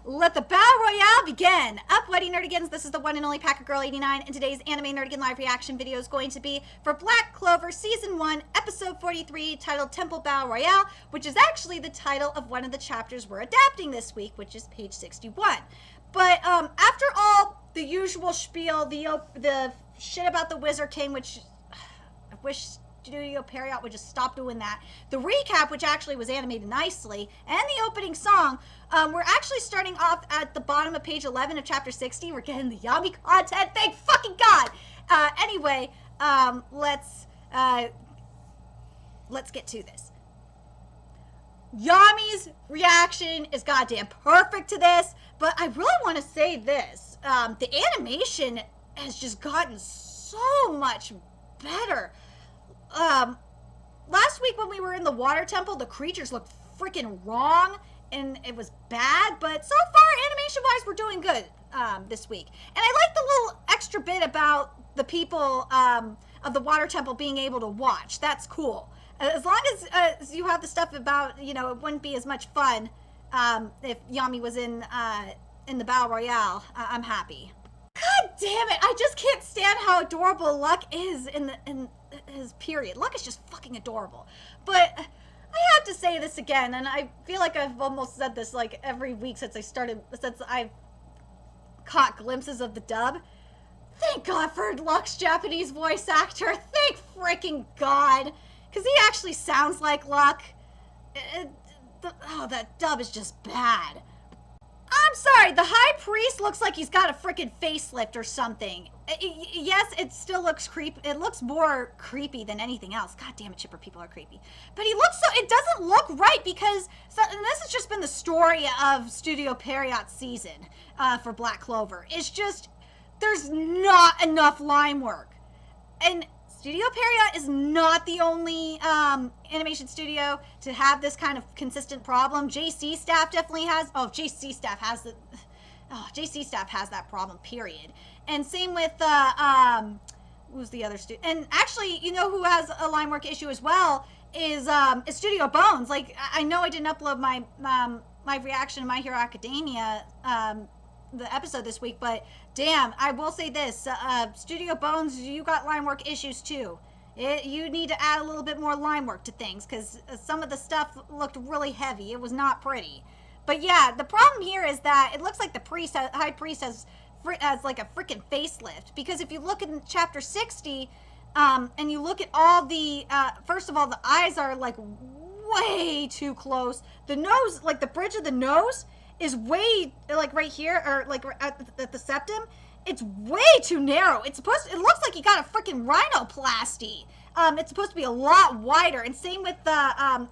Let the Battle Royale begin! Up, Wedding Nerdigans, this is the one and only Packer Girl 89, and today's Anime Nerdigan live reaction video is going to be for Black Clover Season 1, Episode 43, titled Temple Battle Royale, which is actually the title of one of the chapters we're adapting this week, which is page 61. But after all the usual spiel, the shit about the Wizard King, which I wish Studio Period would just stop doing that, the recap, which actually was animated nicely, and the opening song, we're actually starting off at the bottom of page 11 of chapter 60. We're getting the Yami content, thank fucking God! Anyway, let's get to this. Yami's reaction is goddamn perfect to this, but I really want to say this. The animation has just gotten so much better. Last week when we were in the water temple, the creatures looked freaking wrong and it was bad, but so far animation wise we're doing good this week. And I like the little extra bit about the people of the water temple being able to watch. That's cool. As long as you have the stuff about, you know, it wouldn't be as much fun if Yami was in the Battle Royale. I'm happy. God damn it! I just can't stand how adorable Luck is in his period. Luck is just fucking adorable. But I have to say this again, and I feel like I've almost said this like every week since I've caught glimpses of the dub. Thank God for Luck's Japanese voice actor. Thank freaking God. Because he actually sounds like Luck. That dub is just bad. I'm sorry, the High Priest looks like he's got a freaking facelift or something. Yes, it still looks creepy. It looks more creepy than anything else. God damn it, Chipper people are creepy. But he looks so, it doesn't look right because, and this has just been the story of Studio Period's season for Black Clover. It's just, there's not enough line work. And Studio Period is not the only animation studio to have this kind of consistent problem. JC Staff definitely has. JC Staff has that problem. Period. And same with who's the other studio? And actually, you know who has a line work issue as well is Studio Bones. Like I know I didn't upload my my reaction to My Hero Academia the episode this week, but damn, I will say this, Studio Bones, you got line work issues too. You need to add a little bit more line work to things because some of the stuff looked really heavy. It was not pretty. But yeah, the problem here is that it looks like the High Priest has like a freaking facelift, because if you look in chapter 60 and you look at all the first of all, the eyes are like way too close. The nose, like the bridge of the nose is way, like right here, or like at the septum, it's way too narrow. It looks like he got a freaking rhinoplasty. It's supposed to be a lot wider, and same with the, I'm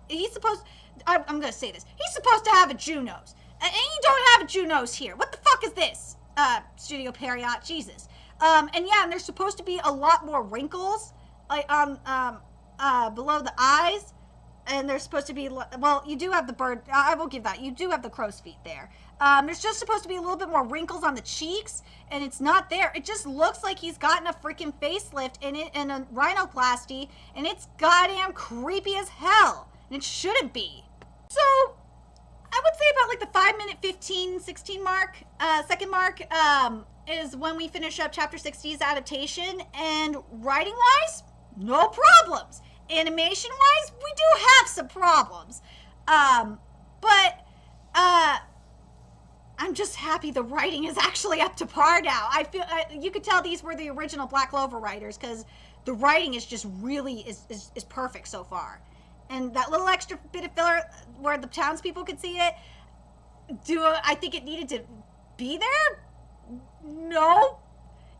gonna say this, he's supposed to have a Jew nose, and you don't have a Jew nose here. What the fuck is this, Studio Period? Jesus. And yeah, and there's supposed to be a lot more wrinkles, like, below the eyes. And there's supposed to be, well, you do have the bird, I will give that, you do have the crow's feet there. There's just supposed to be a little bit more wrinkles on the cheeks, and it's not there. It just looks like he's gotten a freaking facelift and a rhinoplasty, and it's goddamn creepy as hell. And it shouldn't be. So, I would say about like the 5-minute 16 mark, second mark, is when we finish up chapter 60's adaptation, and writing-wise, no problems. Animation-wise, we do have some problems, but I'm just happy the writing is actually up to par now. I feel you could tell these were the original Black Clover writers, because the writing is just really is perfect so far. And that little extra bit of filler where the townspeople could see it, I think it needed to be there? No,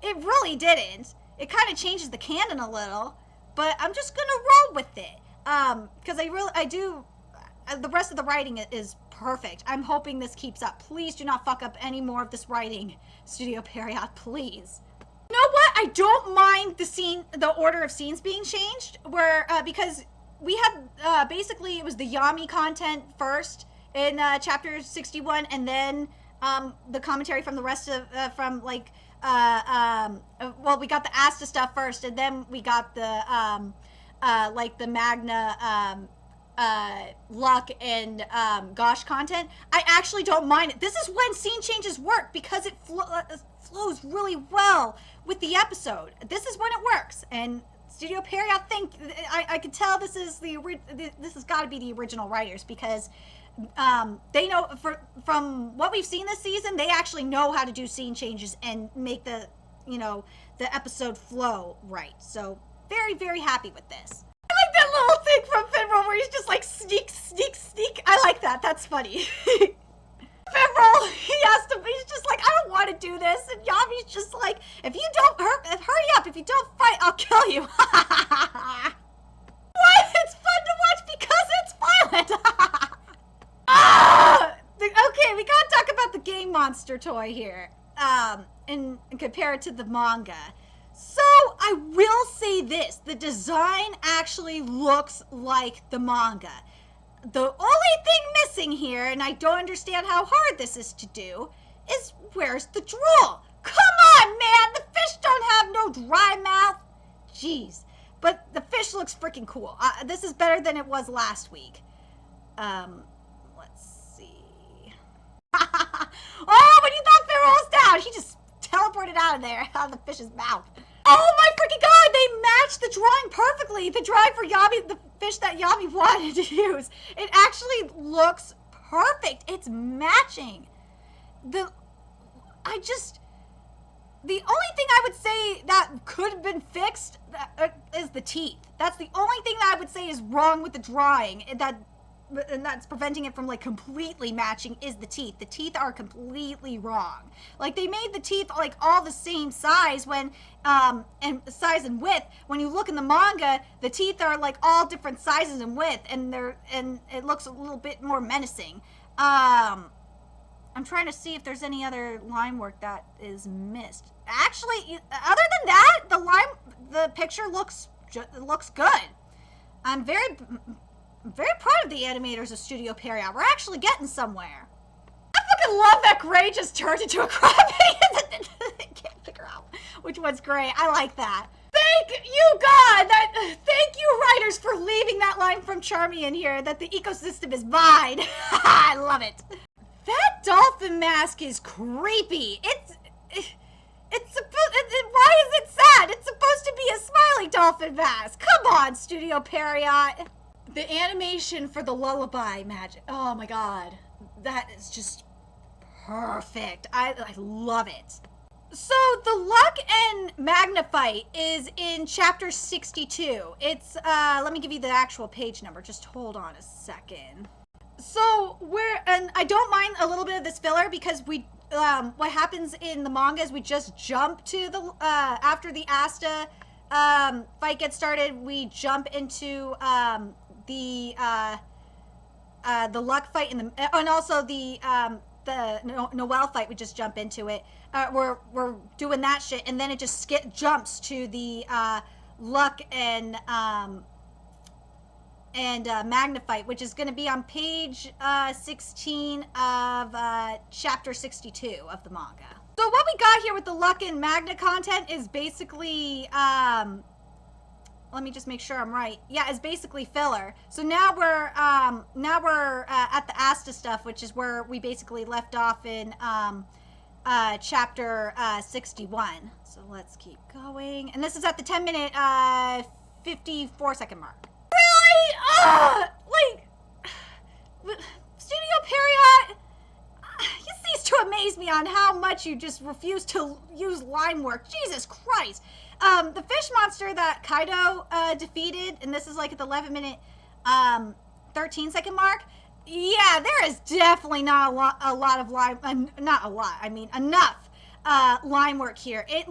it really didn't. It kind of changes the canon a little. But I'm just gonna roll with it, because the rest of the writing is perfect. I'm hoping this keeps up. Please do not fuck up any more of this writing, Studio Period, please. You know what? I don't mind the order of scenes being changed, because we had, basically it was the Yami content first in chapter 61, and then the commentary from the rest of, well, we got the Asta stuff first, and then we got the like the Magna Luck and Gosh content, I actually don't mind it. This is when scene changes work because it flows really well with the episode. This is when it works. And Studio Perry, I could tell this has got to be the original writers, because they know, from what we've seen this season, they actually know how to do scene changes and make the episode flow right. So very, very happy with this. I like that little thing from Finral where he's just like sneak, sneak, sneak. I like that. That's funny. Finral, he's just like, I don't want to do this. And Yami's just like, if you don't hurry up. If you don't fight, I'll kill you. What? It's fun to watch because it's violent. Okay, we gotta talk about the game monster toy here, and compare it to the manga. So I will say this: the design actually looks like the manga. The only thing missing here, and I don't understand how hard this is to do, is where's the drool? Come on, man! The fish don't have no dry mouth. Jeez, but the fish looks freaking cool. This is better than it was last week. Let's see. Oh, when you thought Pharaoh was down, he just teleported out of there, out of the fish's mouth. Oh my freaking god, they matched the drawing perfectly. The drawing for Yami, the fish that Yami wanted to use. It actually looks perfect. It's matching. The only thing I would say that could have been fixed is the teeth. That's the only thing that I would say is wrong with the drawing, and that's preventing it from like completely matching, is the teeth. The teeth are completely wrong. Like, they made the teeth like all the same size and size and width. When you look in the manga, the teeth are like all different sizes and width, and it looks a little bit more menacing. I'm trying to see if there's any other line work that is missed. Actually, other than that, the picture looks good. I'm very proud of the animators of Studio Perry. We're actually getting somewhere. I fucking love that Gray just turned into a crybaby. I can't figure out which one's Gray. I like that. Thank you, God. Thank you, writers, for leaving that line from Charmy in here, that the ecosystem is mine. I love it. That dolphin mask is creepy. Why is it sad? It's supposed to be a smiley dolphin mask. Come on, Studio Perriot. The animation for the Lullaby magic. Oh my god. That is just perfect. I love it. So the Luck and Magna fight is in chapter 62. It's, let me give you the actual page number. Just hold on a second. So and I don't mind a little bit of this filler, because what happens in the manga is we just jump to the, after the Asta, fight gets started, we jump into, the Luck fight and also the Noelle fight. We just jump into it. We're doing that shit, and then it just jumps to the Luck and Magna fight, which is going to be on page 16 of chapter 62 of the manga. So what we got here with the Luck and Magna content is basically, let me just make sure I'm right. Yeah, it's basically filler. So now we're at the Asta stuff, which is where we basically left off in chapter 61. So let's keep going. And this is at the 10-minute, 54-second mark. Really? Studio Perriot, you cease to amaze me on how much you just refuse to use line work. Jesus Christ. The fish monster that Kaido defeated, and this is like at the 11-minute 13-second mark. Yeah, there is definitely not a lot of line, not a lot, I mean enough line work here. It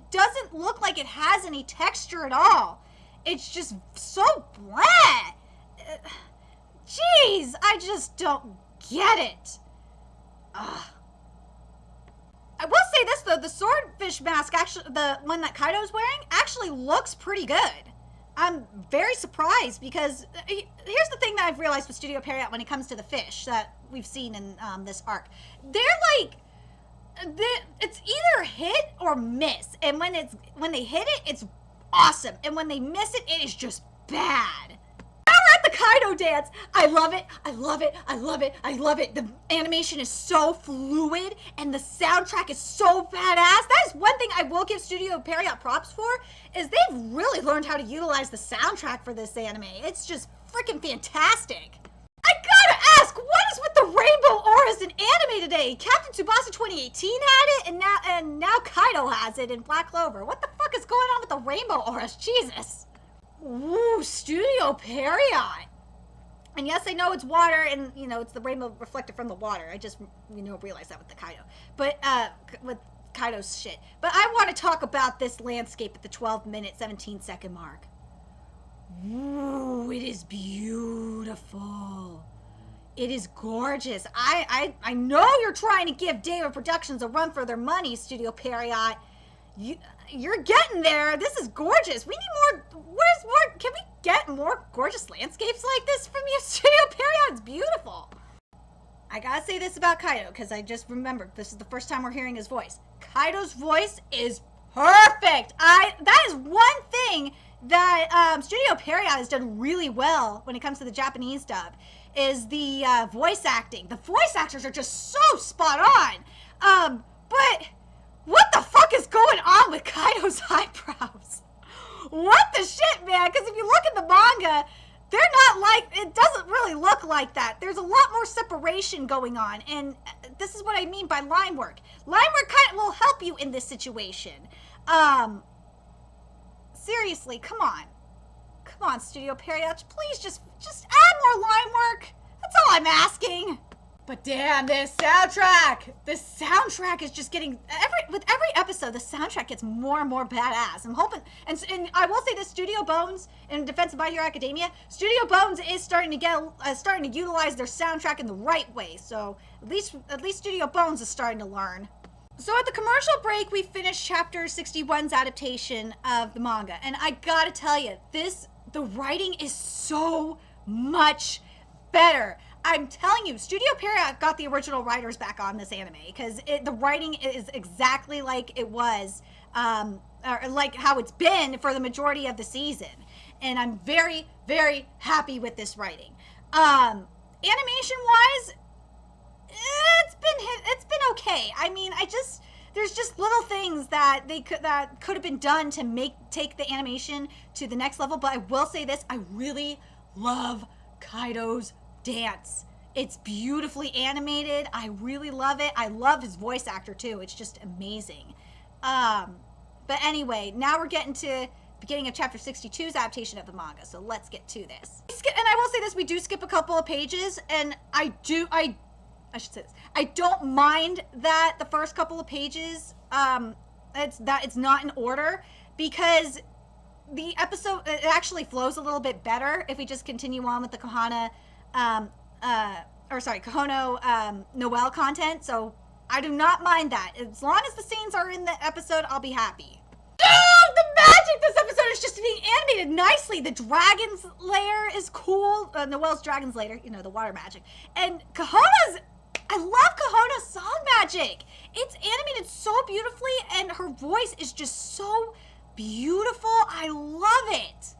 doesn't look like it has any texture at all. It's just so blah. Jeez, I just don't get it. Ugh. I will say this though, the swordfish mask, actually, the one that Kaido's wearing, actually looks pretty good. I'm very surprised, because here's the thing that I've realized with Studio Perriot when it comes to the fish that we've seen in this arc. They're like, it's either hit or miss, and when they hit it, it's awesome, and when they miss it, it is just bad. Now we're at the Kaido dance. I love it. I love it. I love it. I love it. The animation is so fluid and the soundtrack is so badass. That is one thing I will give Studio Period props for, is they've really learned how to utilize the soundtrack for this anime. It's just freaking fantastic. I gotta ask, what is with the rainbow auras in anime today? Captain Tsubasa 2018 had it, and now Kaido has it in Black Clover. What the fuck is going on with the rainbow auras? Jesus. Ooh, Studio Period. And yes, I know it's water, and it's the rainbow reflected from the water. I just realized that with the Kaido, but with Kaido's shit. But I want to talk about this landscape at the 12-minute 17-second mark. Ooh, it is beautiful. It is gorgeous. I know you're trying to give David Productions a run for their money, Studio Period. You're getting there. This is gorgeous. We need more. Where's more? Can we get more gorgeous landscapes like this from you, Studio Period? It's beautiful. I gotta say this about Kaido, because I just remembered this is the first time we're hearing his voice. Kaido's voice is perfect. That is one thing that Studio Period has done really well when it comes to the Japanese dub, is the voice acting. The voice actors are just so spot on. But what the fuck is going on with Kaido's eyebrows? What the shit, man? Because if you look at the manga, they're not like, it doesn't really look like that. There's a lot more separation going on, and this is what I mean by line work. Line work kind of will help you in this situation. Seriously, come on, Studio Period, please just add more line work. That's all I'm asking. But damn, this soundtrack is just getting, with every episode, the soundtrack gets more and more badass. I'm hoping, and I will say this, Studio Bones, in defense of My Hero Academia, Studio Bones is starting to utilize their soundtrack in the right way. So at least Studio Bones is starting to learn. So at the commercial break, we finished chapter 61's adaptation of the manga, and I gotta tell you, the writing is so much better. I'm telling you, Studio Period got the original writers back on this anime, because the writing is exactly like it was, or like how it's been for the majority of the season. And I'm very, very happy with this writing. Animation-wise, it's been okay. I mean, there's just little things that could have been done to take the animation to the next level. But I will say this, I really love Kaido's dance. It's beautifully animated. I really love it. I love his voice actor too. It's just amazing. But anyway, now we're getting to beginning of chapter 62's adaptation of the manga. So let's get to this. And I will say this, we do skip a couple of pages, and I should say this, I don't mind that the first couple of pages, it's not in order, because the episode, it actually flows a little bit better if we just continue on with the Kahono Noel content. So I do not mind that. As long as the scenes are in the episode, I'll be happy. Oh, the magic! This episode is just being animated nicely. The dragon's lair is cool. Noel's dragon's lair, the water magic. And I love Kahono's song magic. It's animated so beautifully, and her voice is just so beautiful. I love it.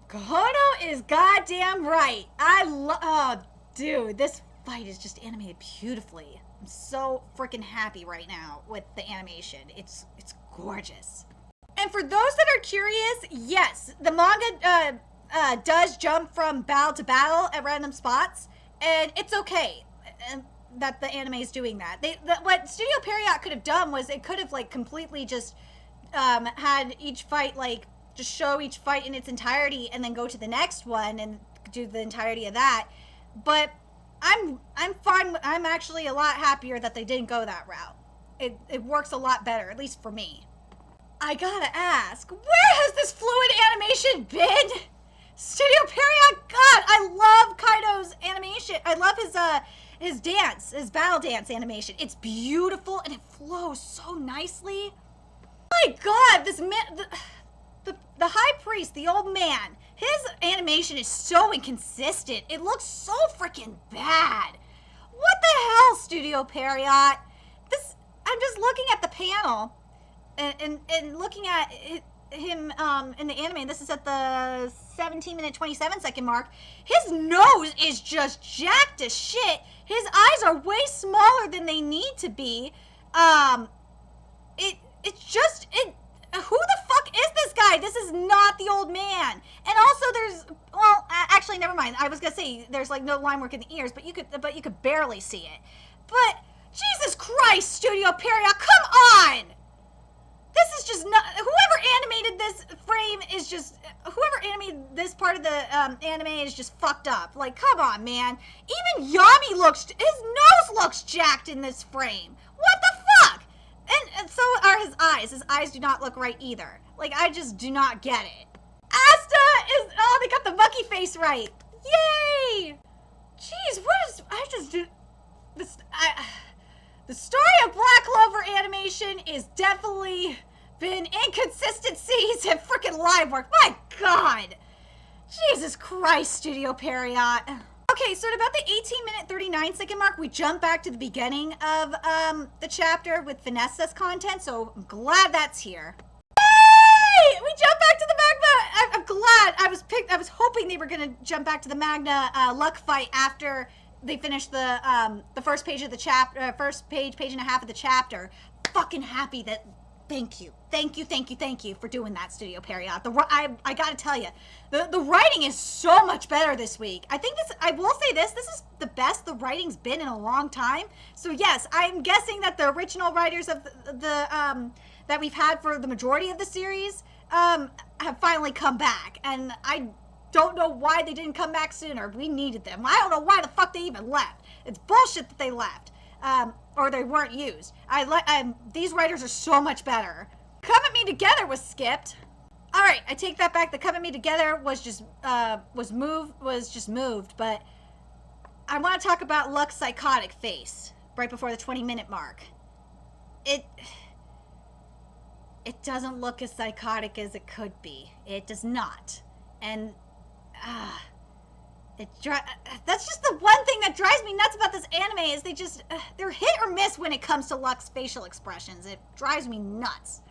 Kahono is goddamn right. Oh, dude, this fight is just animated beautifully. I'm so freaking happy right now with the animation. It's gorgeous. And for those that are curious, yes, the manga does jump from battle to battle at random spots, and it's okay that the anime is doing that. What Studio Period could have done was it could have completely just had each fight just show each fight in its entirety and then go to the next one and do the entirety of that. But I'm fine. I'm actually a lot happier that they didn't go that route. It works a lot better, at least for me. I gotta ask, where has this fluid animation been? Studio Period, God, I love Kaido's animation. I love his dance, his battle dance animation. It's beautiful and it flows so nicely. My God, this man, the high priest, the old man, his animation is so inconsistent. It looks so freaking bad. What the hell, Studio Period? I'm just looking at the panel and looking at him in the anime. This is at the 17-minute, 27-second mark, his nose is just jacked as shit. His eyes are way smaller than they need to be. Who the fuck is this guy? This is not the old man. And also actually, never mind. I was gonna say there's like no line work in the ears, but you could barely see it. But Jesus Christ, Studio Period, come on! This is just not, whoever animated this frame is just, whoever animated this part of the anime is just fucked up. Like, come on, man. Even Yami his nose looks jacked in this frame. What the fuck? And so are his eyes. His eyes do not look right either. Like, I just do not get it. Asta they got the monkey face right. Yay! Jeez, the story of Black Clover animation is definitely been inconsistencies and freaking live work. My God! Jesus Christ, Studio Period. Okay, so at about the 18-minute, 39-second mark, we jump back to the beginning of the chapter with Vanessa's content, so I'm glad that's here. Yay! We jump back to the Magna. I'm glad. I was hoping they were gonna jump back to the Magna luck fight after they finished the first page of the chapter, page and a half of the chapter. Fucking happy that. Thank you for doing that, Studio Period. I gotta tell you, the writing is so much better this week. I will say this is the best the writing's been in a long time. So yes, I'm guessing that the original writers of the that we've had for the majority of the series have finally come back, and I don't know why they didn't come back sooner. We needed them. I don't know why the fuck they even left. It's bullshit that they left. Or they weren't used. These writers are so much better. Come at Me Together was skipped. All right, I take that back. The Come at Me Together was just moved. But I want to talk about Luck's psychotic face right before the 20-minute mark. It doesn't look as psychotic as it could be. It does not, and that's just the one thing that drives me nuts about this anime is they're hit or miss when it comes to Luck's facial expressions. It drives me nuts.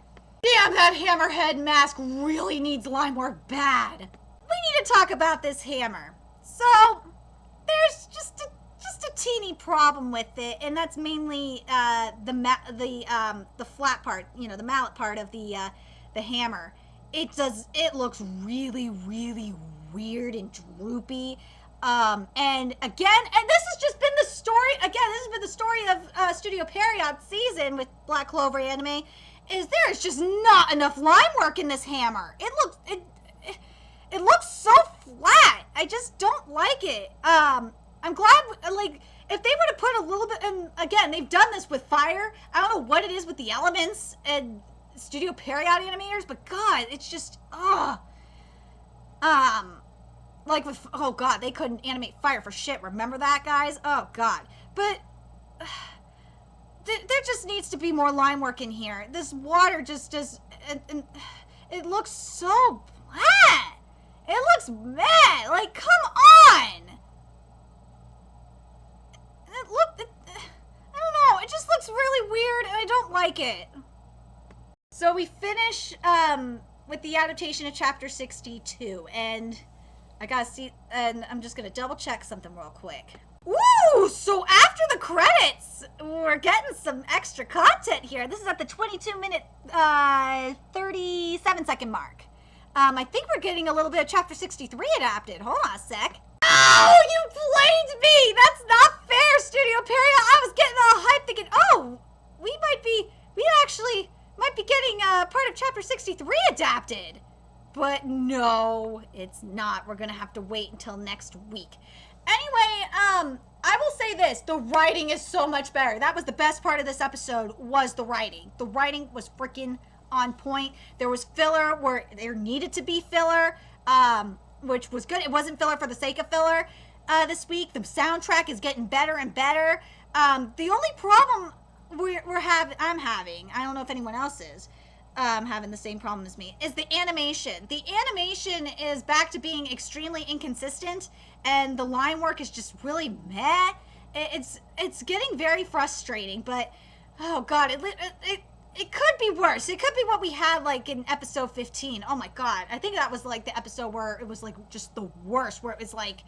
Damn, that hammerhead mask really needs line work bad. We need to talk about this hammer. So there's just a teeny problem with it, and that's mainly the flat part, the mallet part of the hammer. It looks really, really weird and droopy. And this has just been the story. Again, this has been the story of Studio Period season with Black Clover anime. Is there's just not enough line work in this hammer. It looks so flat. I just don't like it. I'm glad, like, if they would have put a little bit, and again, they've done this with fire. I don't know what it is with the elements and Studio Period animators, but God, it's just, like with, oh God, they couldn't animate fire for shit. Remember that, guys? Oh God. But there just needs to be more line work in here. This water just does, it looks so flat. It looks mad. Like, come on. I don't know. It just looks really weird, and I don't like it. So we finish with the adaptation of chapter 62, and I gotta see, and I'm just gonna double check something real quick. Ooh, so after the credits, we're getting some extra content here. This is at the 22-minute, 37-second mark. I think we're getting a little bit of chapter 63 adapted. Hold on a sec. Oh, you blamed me! That's not fair, Studio Period. I was getting all hyped thinking, oh, we actually might be getting part of chapter 63 adapted. But no, it's not. We're gonna have to wait until next week. Anyway, I will say this. The writing is so much better. That was the best part of this episode, was the writing. The writing was freaking on point. There was filler where there needed to be filler, which was good. It wasn't filler for the sake of filler this week. The soundtrack is getting better and better. The only problem I'm having, I don't know if anyone else is, having the same problem as me, is the animation. The animation is back to being extremely inconsistent, and the line work is just really meh. It's getting very frustrating, but oh God, It could be worse. It could be what we had like in episode 15. Oh my god. I think that was like the episode where it was like just the worst, where it was like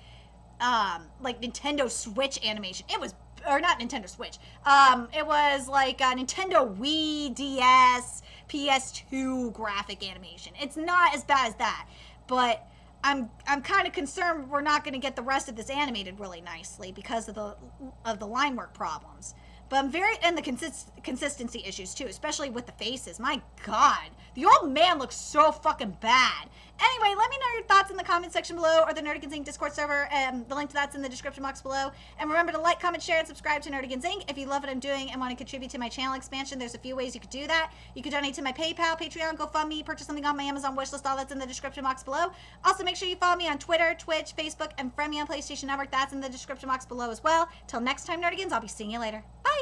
Nintendo Switch animation. It was, or not Nintendo Switch. It was like a Nintendo Wii, DS, PS2 graphic animation. It's not as bad as that, but I'm kind of concerned we're not going to get the rest of this animated really nicely because of the line work problems. But I'm and the consistency issues too, especially with the faces. My god, the old man looks so fucking bad. Anyway, let me know your thoughts in the comment section below or the Nerdigans Inc. Discord server. The link to that's in the description box below. And remember to like, comment, share, and subscribe to Nerdigans Inc. If you love what I'm doing and want to contribute to my channel expansion, there's a few ways you could do that. You could donate to my PayPal, Patreon, GoFundMe, purchase something on my Amazon wishlist. All that's in the description box below. Also, make sure you follow me on Twitter, Twitch, Facebook, and friend me on PlayStation Network. That's in the description box below as well. Till next time, Nerdigans, I'll be seeing you later. Bye!